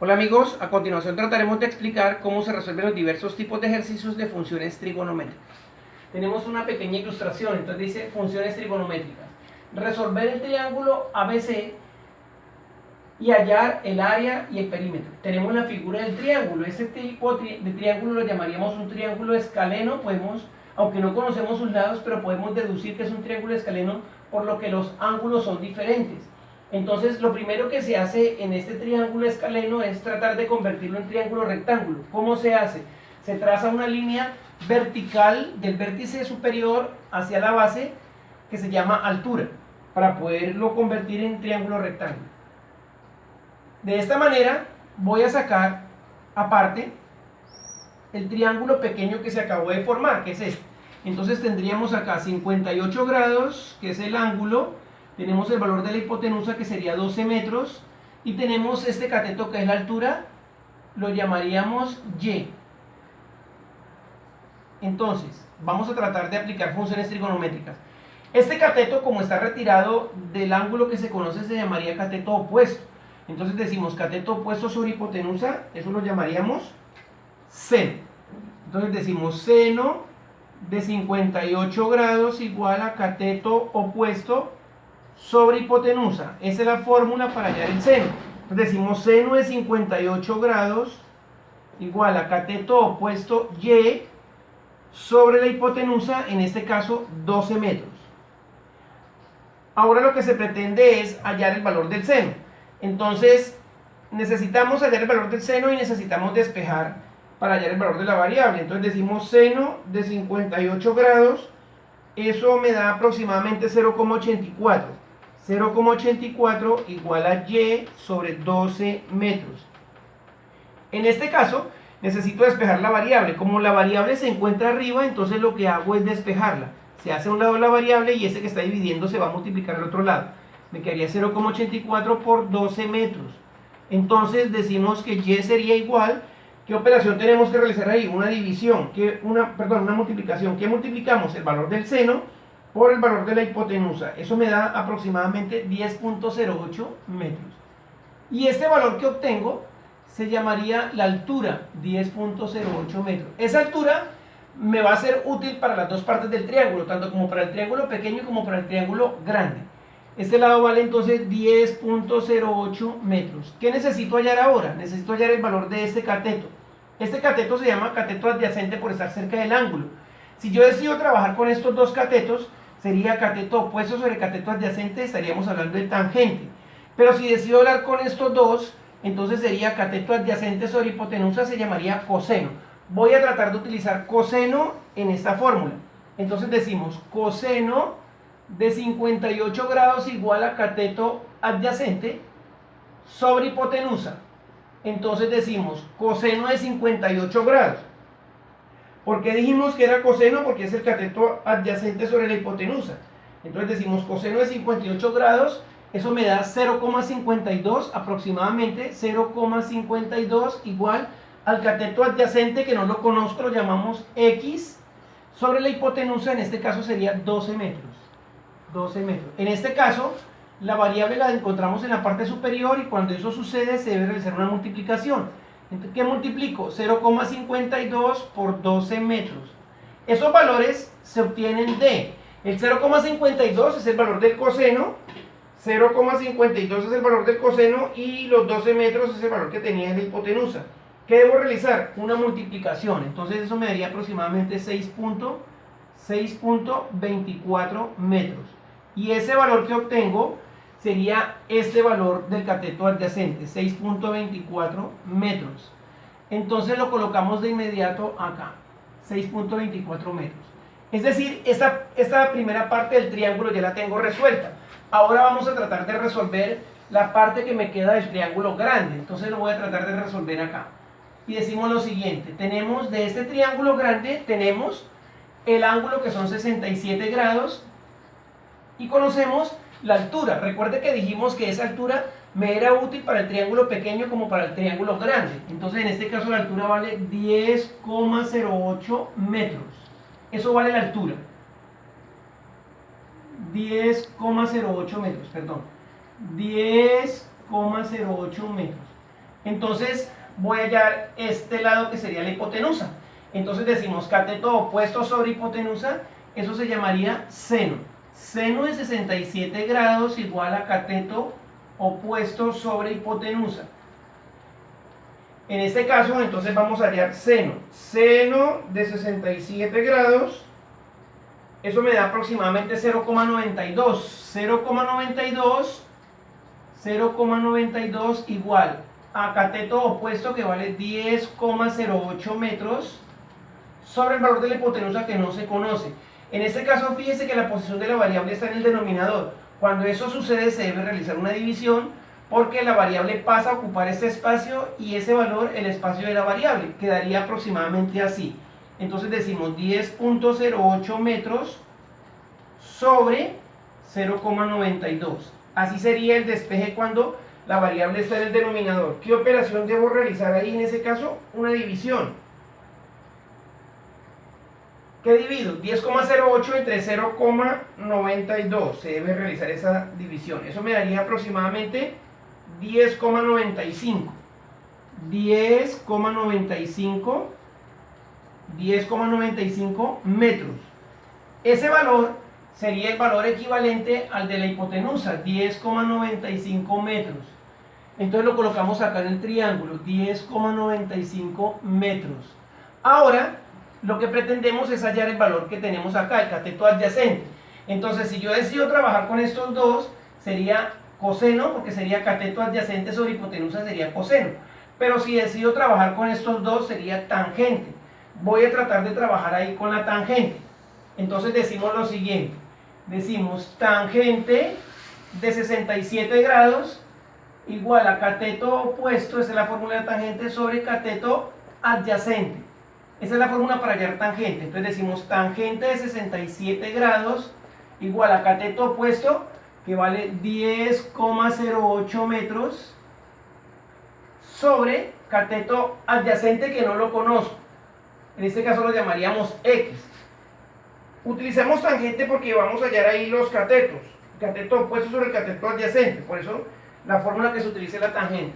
Hola amigos, a continuación trataremos de explicar cómo se resuelven los diversos tipos de ejercicios de funciones trigonométricas. Tenemos una pequeña ilustración, entonces dice funciones trigonométricas. Resolver el triángulo ABC y hallar el área y el perímetro. Tenemos la figura del triángulo. Este tipo de triángulo lo llamaríamos un triángulo escaleno. Aunque no conocemos sus lados, pero podemos deducir que es un triángulo escaleno por lo que los ángulos son diferentes. Entonces, lo primero que se hace en este triángulo escaleno es tratar de convertirlo en triángulo rectángulo. ¿Cómo se hace? Se traza una línea vertical del vértice superior hacia la base que se llama altura, para poderlo convertir en triángulo rectángulo. De esta manera voy a sacar aparte el triángulo pequeño que se acabó de formar, que es este. Entonces tendríamos acá 58 grados, que es el ángulo, tenemos el valor de la hipotenusa, que sería 12 metros, y tenemos este cateto, que es la altura, lo llamaríamos y. Entonces, vamos a tratar de aplicar funciones trigonométricas. Este cateto, como está retirado del ángulo que se conoce, se llamaría cateto opuesto. Entonces decimos cateto opuesto sobre hipotenusa, eso lo llamaríamos seno. Entonces decimos seno de 58 grados igual a cateto opuesto sobre hipotenusa. Esa es la fórmula para hallar el seno. Entonces decimos seno de 58 grados igual a cateto opuesto y sobre la hipotenusa, en este caso 12 metros. Ahora lo que se pretende es hallar el valor del seno. Entonces necesitamos hallar el valor del seno y necesitamos despejar para hallar el valor de la variable. Entonces decimos seno de 58 grados, eso me da aproximadamente 0,84. 0,84 igual a y sobre 12 metros. En este caso necesito despejar la variable. Como la variable se encuentra arriba, entonces lo que hago es despejarla. Se hace a un lado la variable y ese que está dividiendo se va a multiplicar al otro lado. Me quedaría 0,84 por 12 metros. Entonces decimos que y sería igual. ¿Qué operación tenemos que realizar ahí? Una división, una multiplicación. ¿Qué multiplicamos? El valor del seno por el valor de la hipotenusa. Eso me da aproximadamente 10,08 metros. Y este valor que obtengo se llamaría la altura, 10,08 metros. Esa altura me va a ser útil para las dos partes del triángulo, tanto como para el triángulo pequeño como para el triángulo grande. Este lado vale entonces 10,08 metros. ¿Qué necesito hallar ahora? Necesito hallar el valor de este cateto. Este cateto se llama cateto adyacente por estar cerca del ángulo. Si yo decido trabajar con estos dos catetos, sería cateto opuesto sobre cateto adyacente, estaríamos hablando de tangente. Pero si decido hablar con estos dos, entonces sería cateto adyacente sobre hipotenusa, se llamaría coseno. Voy a tratar de utilizar coseno en esta fórmula. Entonces decimos coseno de 58 grados igual a cateto adyacente sobre hipotenusa. Entonces decimos coseno de 58 grados. ¿Por qué dijimos que era coseno? Porque es el cateto adyacente sobre la hipotenusa. Entonces decimos coseno de 58 grados, eso me da 0,52 aproximadamente, 0,52 igual al cateto adyacente, que no lo conozco, lo llamamos x, sobre la hipotenusa, en este caso sería 12 metros. 12 metros. En este caso, la variable la encontramos en la parte superior y cuando eso sucede se debe realizar una multiplicación. Entonces, ¿qué multiplico? 0,52 por 12 metros. Esos valores se obtienen de el 0,52 es el valor del coseno, 0,52 es el valor del coseno y los 12 metros es el valor que tenía en la hipotenusa. ¿Qué debo realizar? Una multiplicación. Entonces eso me daría aproximadamente 6,24 metros. Y ese valor que obtengo sería este valor del cateto adyacente, 6,24 metros. Entonces lo colocamos de inmediato acá, 6,24 metros. Es decir, esta primera parte del triángulo ya la tengo resuelta. Ahora vamos a tratar de resolver la parte que me queda del triángulo grande. Entonces lo voy a tratar de resolver acá. Y decimos lo siguiente, tenemos de este triángulo grande, tenemos el ángulo que son 67 grados y conocemos la altura. Recuerde que dijimos que esa altura me era útil para el triángulo pequeño como para el triángulo grande. Entonces en este caso la altura vale 10,08 metros. Eso vale la altura. 10,08 metros, perdón. 10,08 metros. Entonces voy a hallar este lado que sería la hipotenusa. Entonces decimos cateto opuesto sobre hipotenusa, eso se llamaría seno. Seno de 67 grados igual a cateto opuesto sobre hipotenusa. En este caso, entonces vamos a hallar seno. Seno de 67 grados, eso me da aproximadamente 0,92. 0,92 igual a cateto opuesto, que vale 10,08 metros, sobre el valor de la hipotenusa que no se conoce. En este caso, fíjese que la posición de la variable está en el denominador. Cuando eso sucede, se debe realizar una división, porque la variable pasa a ocupar este espacio y ese valor, el espacio de la variable, quedaría aproximadamente así. Entonces decimos 10,08 metros sobre 0,92. Así sería el despeje cuando la variable está en el denominador. ¿Qué operación debo realizar ahí en ese caso? Una división. ¿Qué divido? 10,08 entre 0,92. Se debe realizar esa división. Eso me daría aproximadamente 10,95. 10,95 metros. Ese valor sería el valor equivalente al de la hipotenusa, 10,95 metros. Entonces lo colocamos acá en el triángulo, 10,95 metros. Ahora, lo que pretendemos es hallar el valor que tenemos acá, el cateto adyacente. Entonces, si yo decido trabajar con estos dos, sería coseno, porque sería cateto adyacente sobre hipotenusa, sería coseno. Pero si decido trabajar con estos dos, sería tangente. Voy a tratar de trabajar ahí con la tangente. Entonces decimos lo siguiente. Decimos tangente de 67 grados igual a cateto opuesto, esa es la fórmula de tangente, sobre cateto adyacente. Esa es la fórmula para hallar tangente. Entonces decimos tangente de 67 grados igual a cateto opuesto, que vale 10,08 metros, sobre cateto adyacente, que no lo conozco. En este caso lo llamaríamos X. Utilizamos tangente porque vamos a hallar ahí los catetos. Cateto opuesto sobre el cateto adyacente. Por eso la fórmula que se utiliza es la tangente.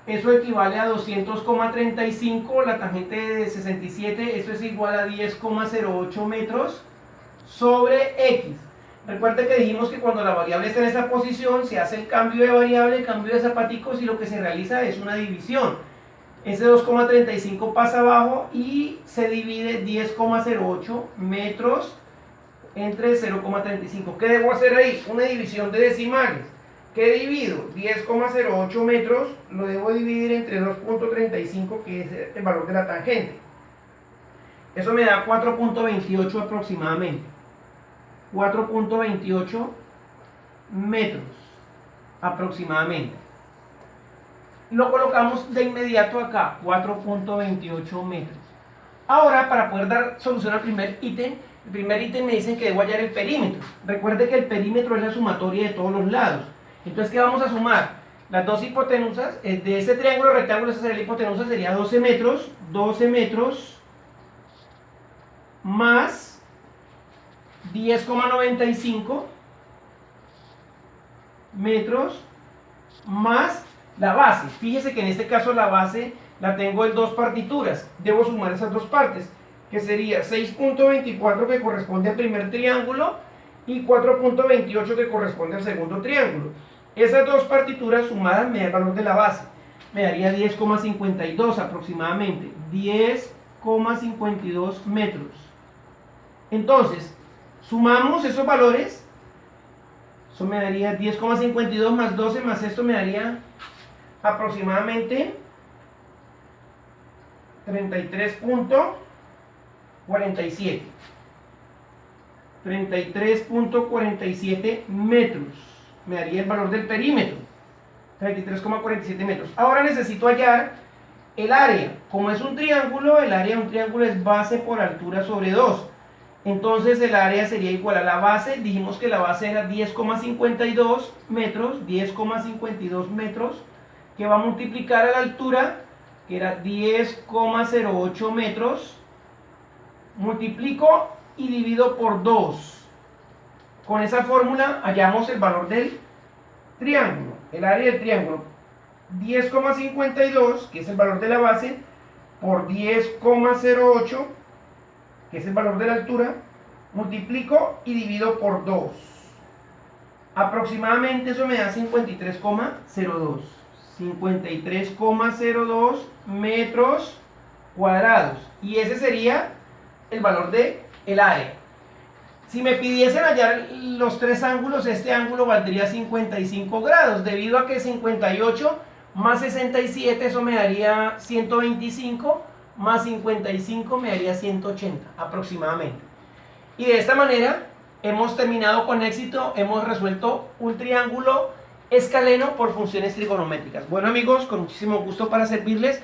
Eso equivale a 200,35. La tangente de 67, esto es igual a 10,08 metros sobre X. Recuerde que dijimos que cuando la variable está en esa posición, se hace el cambio de variable, el cambio de zapaticos, y lo que se realiza es una división. Ese 2,35 pasa abajo y se divide 10,08 metros entre 0,35. ¿Qué debo hacer ahí? Una división de decimales. ¿Qué divido? 10,08 metros lo debo dividir entre 2,35, que es el valor de la tangente. Eso me da 4,28 aproximadamente. 4,28 metros aproximadamente. Lo colocamos de inmediato acá, 4,28 metros. Ahora, para poder dar solución al primer ítem, el primer ítem me dicen que debo hallar el perímetro. Recuerde que el perímetro es la sumatoria de todos los lados. Entonces, ¿qué vamos a sumar? Las dos hipotenusas, de ese triángulo rectángulo, esa sería la hipotenusa, sería 12 metros. 12 metros más 10,95 metros más la base. Fíjese que en este caso la base la tengo en dos partituras. Debo sumar esas dos partes, que sería 6,24 que corresponde al primer triángulo y 4,28 que corresponde al segundo triángulo. Esas dos partituras sumadas me da el valor de la base. Me daría 10,52 aproximadamente. 10,52 metros. Entonces, sumamos esos valores. Eso me daría 10,52 más 12 más esto me daría aproximadamente 33,47. 33,47 metros. Me daría el valor del perímetro. 33,47 metros. Ahora necesito hallar el área. Como es un triángulo, el área de un triángulo es base por altura sobre 2. Entonces el área sería igual a la base. Dijimos que la base era 10,52 metros. 10,52 metros. Que va a multiplicar a la altura, que era 10,08 metros. Multiplico y divido por 2. Con esa fórmula hallamos el valor del triángulo, el área del triángulo. 10,52, que es el valor de la base, por 10,08, que es el valor de la altura, multiplico y divido por 2. Aproximadamente eso me da 53,02. 53,02 metros cuadrados. Y ese sería el valor de el área. Si me pidiesen hallar los tres ángulos, este ángulo valdría 55 grados, debido a que 58 más 67, eso me daría 125, más 55 me daría 180 aproximadamente. Y de esta manera hemos terminado con éxito, hemos resuelto un triángulo escaleno por funciones trigonométricas. Bueno amigos, con muchísimo gusto para servirles.